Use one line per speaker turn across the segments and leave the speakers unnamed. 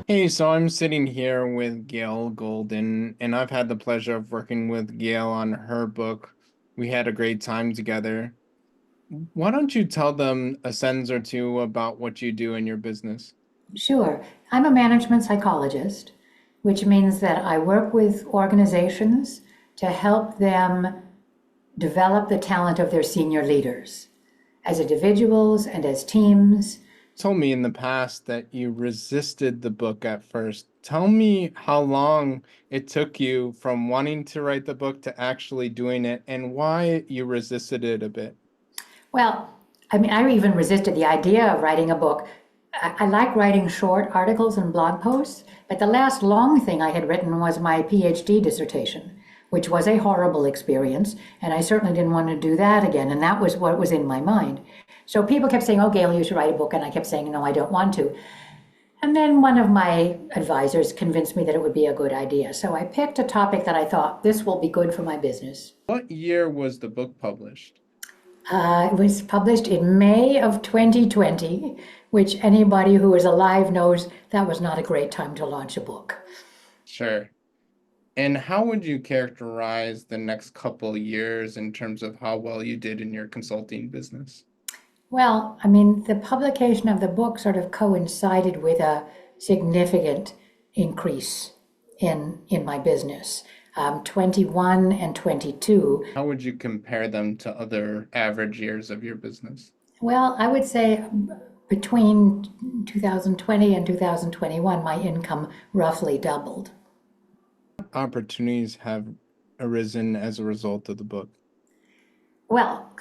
Hey, so I'm sitting here with Gail Golden, and I've had the pleasure of working with Gail on her book. We had a great time together. Why don't you tell them a sentence or two about what you do in your business?
Sure. I'm a management psychologist, which means that I work with organizations to help them develop the talent of their senior leaders as individuals and as teams.
Told me in the past that you resisted the book at first. Tell me how long it took you from wanting to write the book to actually doing it and why you resisted it a bit.
Well, I mean, I even resisted the idea of writing a book. I like writing short articles and blog posts, but the last long thing I had written was my PhD dissertation, which was a horrible experience, and I certainly didn't want to do that again, and that was what was in my mind. So people kept saying, "Oh, Gail, you should write a book," and I kept saying, "No, I don't want to." And then one of my advisors convinced me that it would be a good idea. So I picked a topic that I thought this will be good for my business.
What year was the book published?
It was published in May of 2020, which anybody who is alive knows that was not a great time to launch a book.
Sure. And how would you characterize the next couple years in terms of how well you did in your consulting business?
Well, I mean, the publication of the book sort of coincided with a significant increase in my business. 21 and 22.
How would you compare them to other average years of your business?
Well, I would say between 2020 and 2021, my income roughly doubled.
Opportunities have arisen as a result of the book.
Well,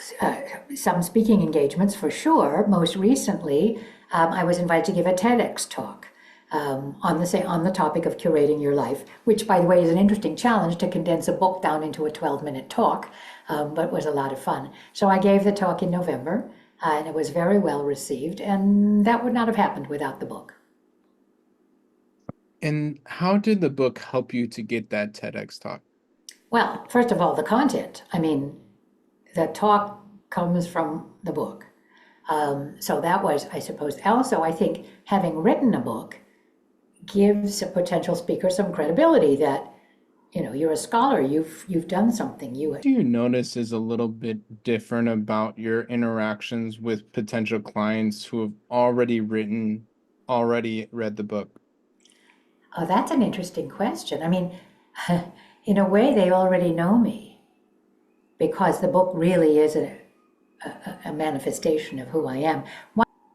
some speaking engagements for sure. Most recently, I was invited to give a TEDx talk on the topic of curating your life, which, by the way, is an interesting challenge to condense a book down into a 12-minute talk, but was a lot of fun. So I gave the talk in November, and it was very well received, and that would not have happened without the book.
And how did the book help you to get that TEDx talk?
Well, first of all, the content. I mean, the talk comes from the book. So that was, I suppose, also, I think having written a book gives a potential speaker some credibility that, you're a scholar, you've done something.
What do you notice is a little bit different about your interactions with potential clients who have already read the book?
Oh, that's an interesting question. I mean, in a way, they already know me because the book really is a manifestation of who I am.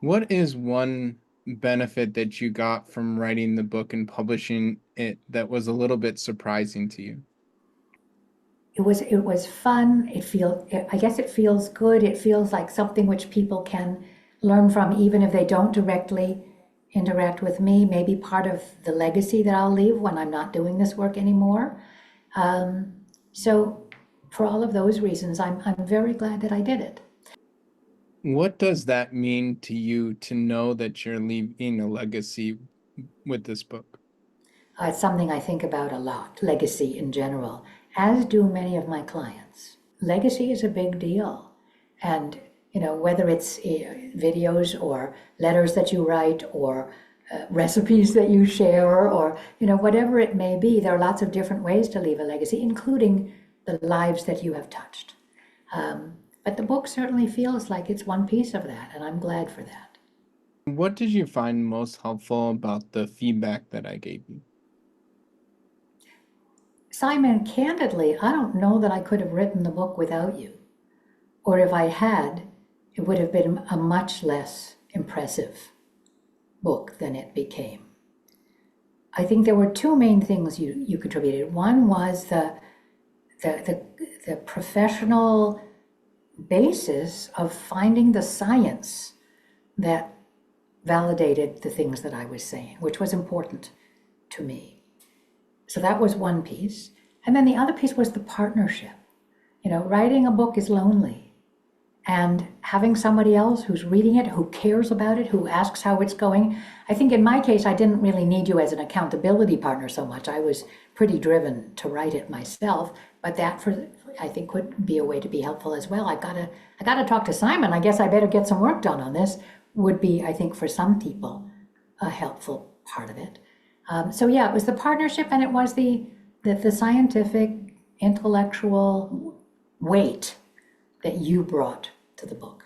What is one benefit that you got from writing the book and publishing it that was a little bit surprising to you?
It was fun. I guess it feels good. It feels like something which people can learn from, even if they don't directly interact with me. Maybe part of the legacy that I'll leave when I'm not doing this work anymore. So for all of those reasons, I'm very glad that I did it.
What does that mean to you to know that you're leaving a legacy with this book?
It's something I think about a lot, legacy in general, as do many of my clients. Legacy is a big deal. And, whether it's videos or letters that you write or recipes that you share or, whatever it may be, there are lots of different ways to leave a legacy, including the lives that you have touched. But the book certainly feels like it's one piece of that, and I'm glad for that.
What did you find most helpful about the feedback that I gave you?
Simon, candidly, I don't know that I could have written the book without you. Or if I had, it would have been a much less impressive book than it became. I think there were two main things you contributed. One was the professional basis of finding the science that validated the things that I was saying, which was important to me. So that was one piece. And then the other piece was the partnership. Writing a book is lonely. And having somebody else who's reading it, who cares about it, who asks how it's going. I think in my case, I didn't really need you as an accountability partner so much. I was pretty driven to write it myself, but that I think would be a way to be helpful as well. I gotta talk to Simon. I guess I better get some work done on this would be, I think, for some people, a helpful part of it. So yeah, it was the partnership and it was the scientific, intellectual weight that you brought to the book.